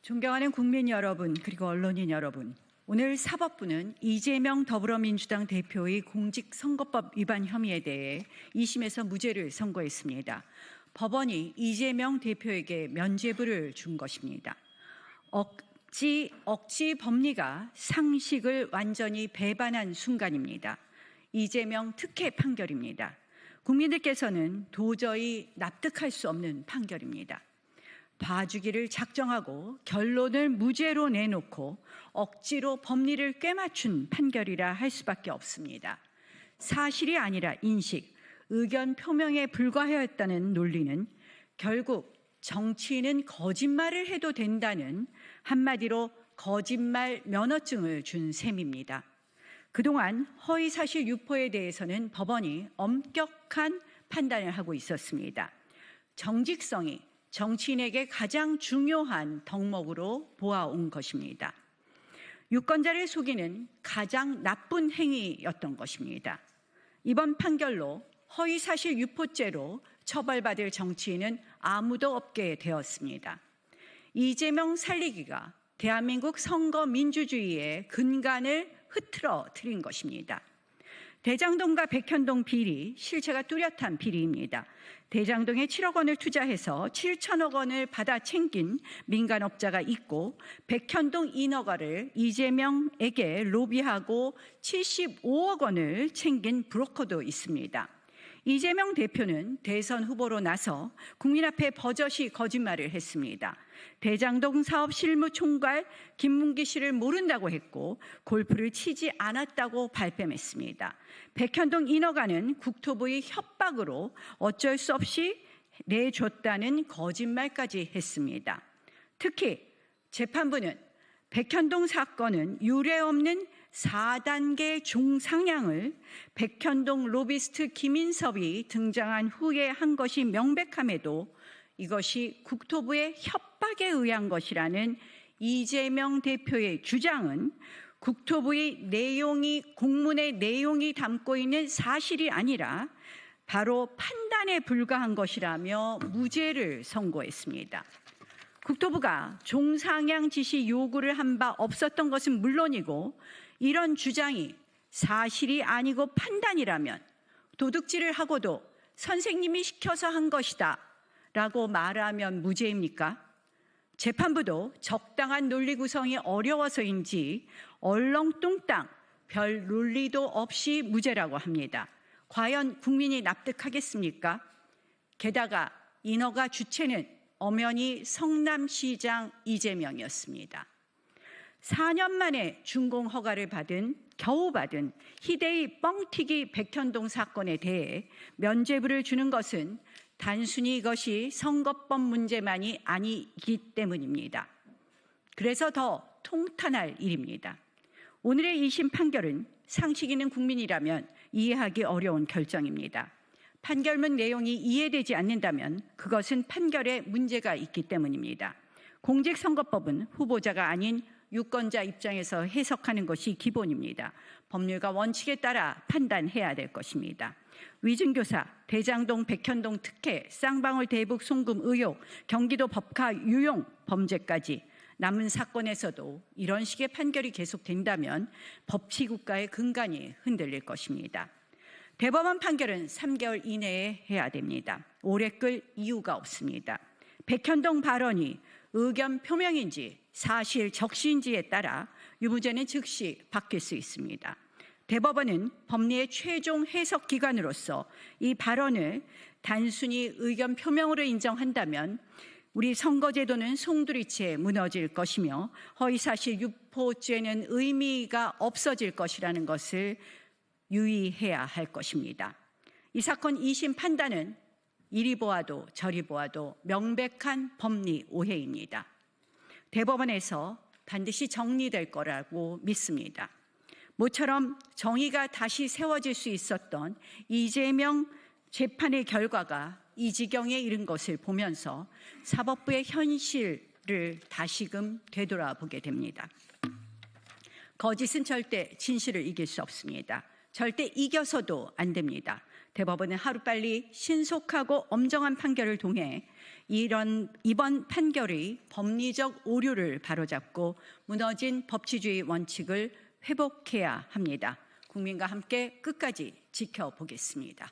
존경하는 국민 여러분, 그리고 언론인 여러분, 오늘 사법부는 이재명 더불어민주당 대표의 공직선거법 위반 혐의에 대해 2심에서 무죄를 선고했습니다. 법원이 이재명 대표에게 면죄부를 준 것입니다. 억지 법리가 상식을 완전히 배반한 순간입니다. 이재명 특혜 판결입니다. 국민들께서는 도저히 납득할 수 없는 판결입니다. 봐주기를 작정하고 결론을 무죄로 내놓고 억지로 법리를 꿰맞춘 판결이라 할 수밖에 없습니다. 사실이 아니라 인식, 의견 표명에 불과하였다는 논리는 결국 정치인은 거짓말을 해도 된다는 한마디로 거짓말 면허증을 준 셈입니다. 그동안 허위사실 유포에 대해서는 법원이 엄격한 판단을 하고 있었습니다. 정직성이 정치인에게 가장 중요한 덕목으로 보아온 것입니다. 유권자를 속이는 가장 나쁜 행위였던 것입니다. 이번 판결로 허위사실 유포죄로 처벌받을 정치인은 아무도 없게 되었습니다. 이재명 살리기가 대한민국 선거 민주주의의 근간을 흐트러뜨린 것입니다. 대장동과 백현동 비리, 실체가 뚜렷한 비리입니다. 대장동에 7억 원을 투자해서 7천억 원을 받아 챙긴 민간업자가 있고 백현동 인허가를 이재명에게 로비하고 75억 원을 챙긴 브로커도 있습니다. 이재명 대표는 대선 후보로 나서 국민 앞에 버젓이 거짓말을 했습니다. 대장동 사업 실무총괄 김문기 씨를 모른다고 했고 골프를 치지 않았다고 발뺌했습니다. 백현동 인허가는 국토부의 협박으로 어쩔 수 없이 내줬다는 거짓말까지 했습니다. 특히 재판부는 백현동 사건은 유례없는 4단계 종상향을 백현동 로비스트 김인섭이 등장한 후에 한 것이 명백함에도 이것이 국토부의 협박에 의한 것이라는 이재명 대표의 주장은 국토부의 공문의 내용이 담고 있는 사실이 아니라 바로 판단에 불과한 것이라며 무죄를 선고했습니다. 국토부가 종상향 지시 요구를 한 바 없었던 것은 물론이고 이런 주장이 사실이 아니고 판단이라면 도둑질을 하고도 선생님이 시켜서 한 것이다 라고 말하면 무죄입니까? 재판부도 적당한 논리 구성이 어려워서인지 얼렁뚱땅 별 논리도 없이 무죄라고 합니다. 과연 국민이 납득하겠습니까? 게다가 인허가 주체는 엄연히 성남시장 이재명이었습니다. 4년 만에 준공 허가를 겨우 받은 희대의 뻥튀기 백현동 사건에 대해 면죄부를 주는 것은 단순히 이것이 선거법 문제만이 아니기 때문입니다. 그래서 더 통탄할 일입니다. 오늘의 2심 판결은 상식 있는 국민이라면 이해하기 어려운 결정입니다. 판결문 내용이 이해되지 않는다면 그것은 판결에 문제가 있기 때문입니다. 공직선거법은 후보자가 아닌 유권자 입장에서 해석하는 것이 기본입니다. 법률과 원칙에 따라 판단해야 될 것입니다. 위증교사, 대장동 백현동 특혜, 쌍방울 대북 송금 의혹, 경기도 법카 유용 범죄까지 남은 사건에서도 이런 식의 판결이 계속된다면 법치국가의 근간이 흔들릴 것입니다. 대법원 판결은 3개월 이내에 해야 됩니다. 오래 끌 이유가 없습니다. 백현동 발언이 의견 표명인지 사실 적시인지에 따라 유무죄는 즉시 바뀔 수 있습니다. 대법원은 법리의 최종 해석 기관으로서 이 발언을 단순히 의견 표명으로 인정한다면 우리 선거제도는 송두리째 무너질 것이며 허위사실 유포죄는 의미가 없어질 것이라는 것을 유의해야 할 것입니다. 이 사건 2심 판단은 이리 보아도 저리 보아도 명백한 법리 오해입니다. 대법원에서 반드시 정리될 거라고 믿습니다. 모처럼 정의가 다시 세워질 수 있었던 이재명 재판의 결과가 이 지경에 이른 것을 보면서 사법부의 현실을 다시금 되돌아보게 됩니다. 거짓은 절대 진실을 이길 수 없습니다. 절대 이겨서도 안 됩니다. 대법원은 하루빨리 신속하고 엄정한 판결을 통해 이번 판결의 법리적 오류를 바로잡고 무너진 법치주의 원칙을 회복해야 합니다. 국민과 함께 끝까지 지켜보겠습니다.